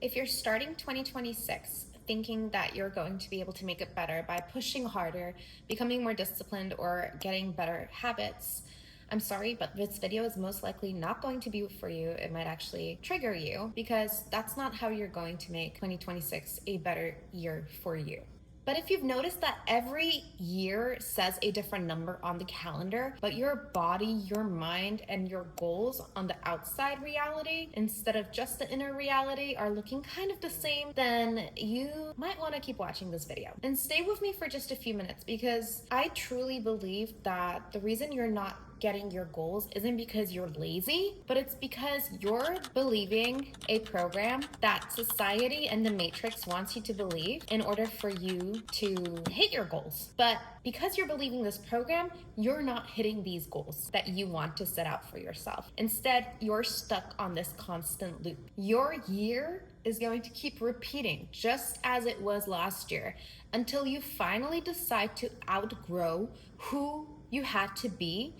If you're starting 2026 thinking that you're going to be able to make it better by pushing harder, becoming more disciplined, or getting better habits, I'm sorry, but this video is most likely not going to be for you. It might actually trigger you because that's not how you're going to make 2026 a better year for you. But if you've noticed that every year says a different number on the calendar, but your body, your mind, and your goals on the outside reality, instead of just the inner reality, are looking kind of the same, then you might want to keep watching this video. And stay with me for just a few minutes, because I truly believe that the reason you're not getting your goals isn't because you're lazy, but it's because you're believing a program that society and the matrix wants you to believe in order for you to hit your goals. But because you're believing this program, you're not hitting these goals that you want to set out for yourself. Instead, you're stuck on this constant loop. Your year is going to keep repeating just as it was last year until you finally decide to outgrow who you had to be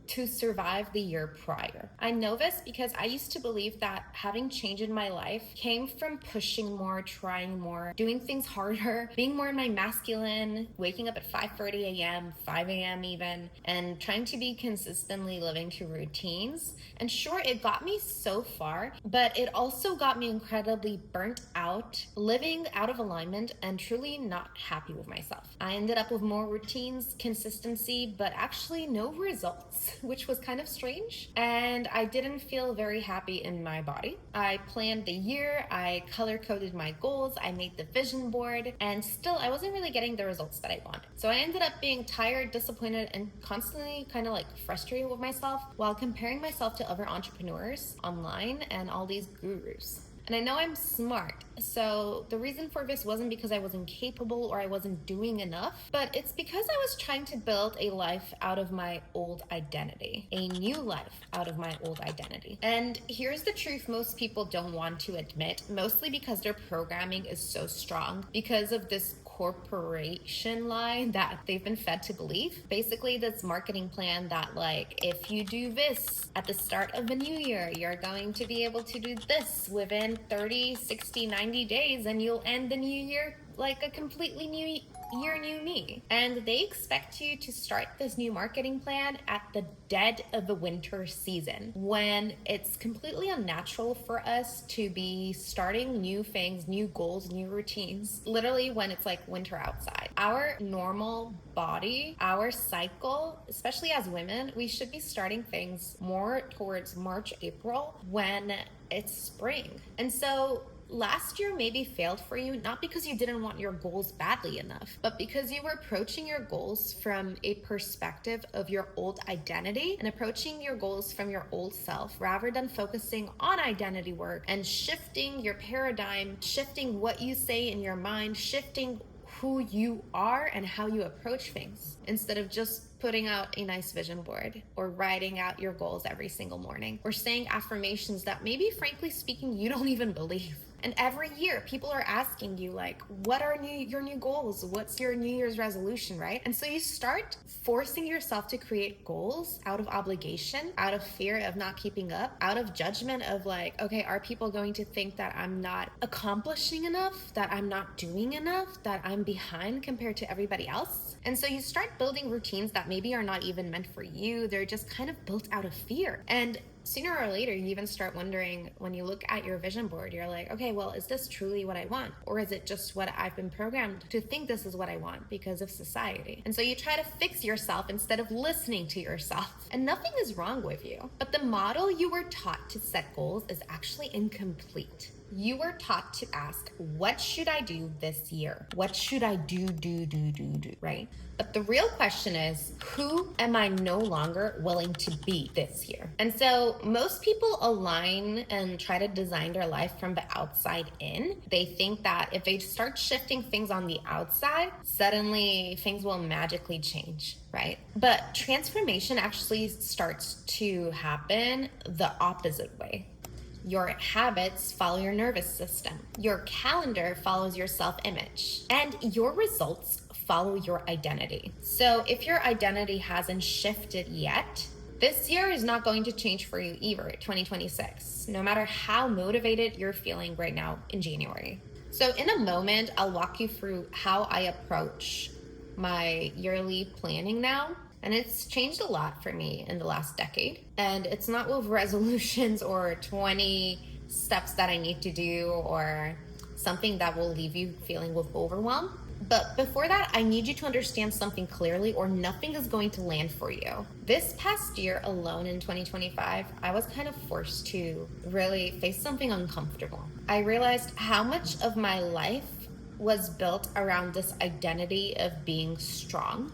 to survive the year prior. I know this because I used to believe that having change in my life came from pushing more, trying more, doing things harder, being more in my masculine, waking up at 5:30 a.m., 5 a.m. even, and trying to be consistently living to routines. And sure, it got me so far, but it also got me incredibly burnt out, living out of alignment, and truly not happy with myself. I ended up with more routines, consistency, but actually no results, which was kind of strange. And I didn't feel very happy in my body. I planned the year, I color-coded my goals, I made the vision board, and still I wasn't really getting the results that I wanted. So I ended up being tired, disappointed, and constantly kind of like frustrated with myself while comparing myself to other entrepreneurs online and all these gurus. And I know I'm smart, so the reason for this wasn't because I wasn't capable or I wasn't doing enough, but it's because I was trying to build a life out of my old identity, a new life out of my old identity. And here's the truth most people don't want to admit, mostly because their programming is so strong because of this corporation lie that they've been fed to believe. Basically, this marketing plan that, like, if you do this at the start of a new year, you're going to be able to do this within 30, 60, 90 days, and you'll end the new year like a completely new year, new me. And they expect you to start this new marketing plan at the dead of the winter season, when it's completely unnatural for us to be starting new things, new goals, new routines, literally when it's like winter outside. Our normal body, our cycle, especially as women, we should be starting things more towards March, April, when it's spring. And so last year maybe failed for you, not because you didn't want your goals badly enough, but because you were approaching your goals from a perspective of your old identity and approaching your goals from your old self rather than focusing on identity work and shifting your paradigm, shifting what you say in your mind, shifting who you are and how you approach things, instead of just putting out a nice vision board or writing out your goals every single morning or saying affirmations that maybe, frankly speaking, you don't even believe. And every year people are asking you, like, what are your new goals? What's your New Year's resolution, right? And so you start forcing yourself to create goals out of obligation, out of fear of not keeping up, out of judgment of like, okay, are people going to think that I'm not accomplishing enough, that I'm not doing enough, that I'm behind compared to everybody else? And so you start building routines that maybe are not even meant for you. They're just kind of built out of fear. And sooner or later, you even start wondering, when you look at your vision board, you're like, okay, well, is this truly what I want? Or is it just what I've been programmed to think this is what I want because of society? And so you try to fix yourself instead of listening to yourself. And nothing is wrong with you, but the model you were taught to set goals is actually incomplete. You were taught to ask, what should I do this year? What should I do, right? But the real question is, who am I no longer willing to be this year? And so most people align and try to design their life from the outside in. They think that if they start shifting things on the outside, suddenly things will magically change, right? But transformation actually starts to happen the opposite way. Your habits follow your nervous system. Your calendar follows your self-image. And your results follow your identity. So if your identity hasn't shifted yet, This year is not going to change for you either, 2026, no matter how motivated you're feeling right now in January. So in a moment, I'll walk you through how I approach my yearly planning now. And it's changed a lot for me in the last decade. And it's not with resolutions or 20 steps that I need to do or something that will leave you feeling with overwhelm. But before that, I need you to understand something clearly or nothing is going to land for you. This past year alone in 2025, I was kind of forced to really face something uncomfortable. I realized how much of my life was built around this identity of being strong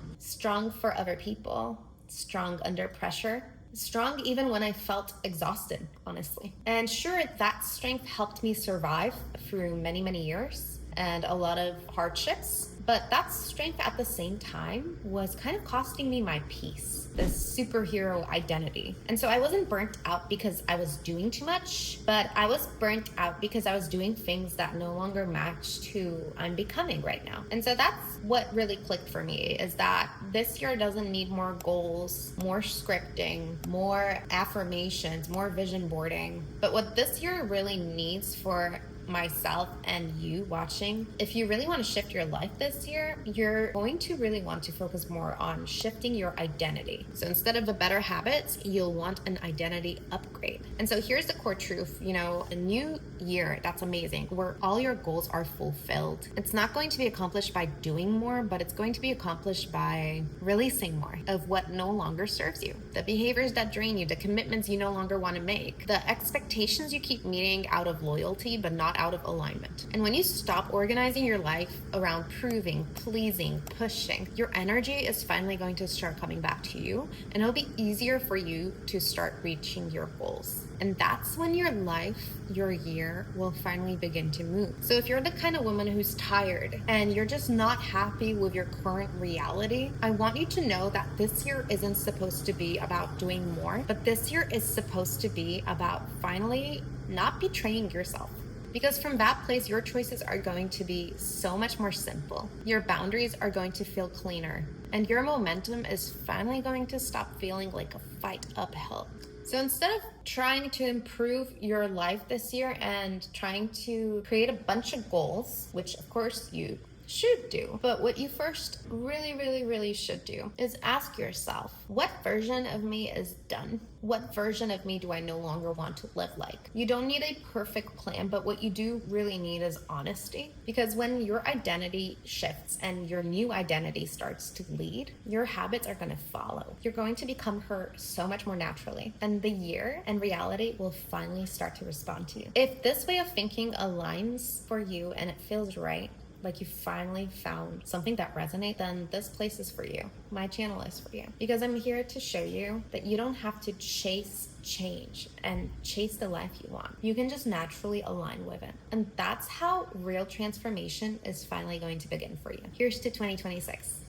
for other people, strong under pressure, strong even when I felt exhausted, honestly. And sure, that strength helped me survive through many, many years and a lot of hardships. But that strength at the same time was kind of costing me my peace, this superhero identity. And so I wasn't burnt out because I was doing too much, but I was burnt out because I was doing things that no longer matched who I'm becoming right now. And so that's what really clicked for me, is that this year doesn't need more goals, more scripting, more affirmations, more vision boarding. But what this year really needs for myself and you watching, if you really want to shift your life this year, you're going to really want to focus more on shifting your identity. So instead of the better habits, you'll want an identity upgrade. And so here's the core truth, a new year, that's amazing, where all your goals are fulfilled. It's not going to be accomplished by doing more, but it's going to be accomplished by releasing more of what no longer serves you, the behaviors that drain you, the commitments you no longer want to make, the expectations you keep meeting out of loyalty but not out of alignment. And when you stop organizing your life around proving, pleasing, pushing, your energy is finally going to start coming back to you, and it'll be easier for you to start reaching your goals. And that's when your life, your year, will finally begin to move. So if you're the kind of woman who's tired and you're just not happy with your current reality, I want you to know that this year isn't supposed to be about doing more, but this year is supposed to be about finally not betraying yourself. Because from that place, your choices are going to be so much more simple. Your boundaries are going to feel cleaner. And your momentum is finally going to stop feeling like a fight uphill. So instead of trying to improve your life this year and trying to create a bunch of goals, which of course you should do, but what you first really should do is ask yourself, what version of me is done? What version of me do I no longer want to live like? You don't need a perfect plan, but what you do really need is honesty. Because when your identity shifts and your new identity starts to lead, your habits are going to follow. You're going to become her so much more naturally, and the year and reality will finally start to respond to you. If this way of thinking aligns for you and it feels right, like you finally found something that resonates, then this place is for you. My channel is for you. Because I'm here to show you that you don't have to chase change and chase the life you want. You can just naturally align with it. And that's how real transformation is finally going to begin for you. Here's to 2026.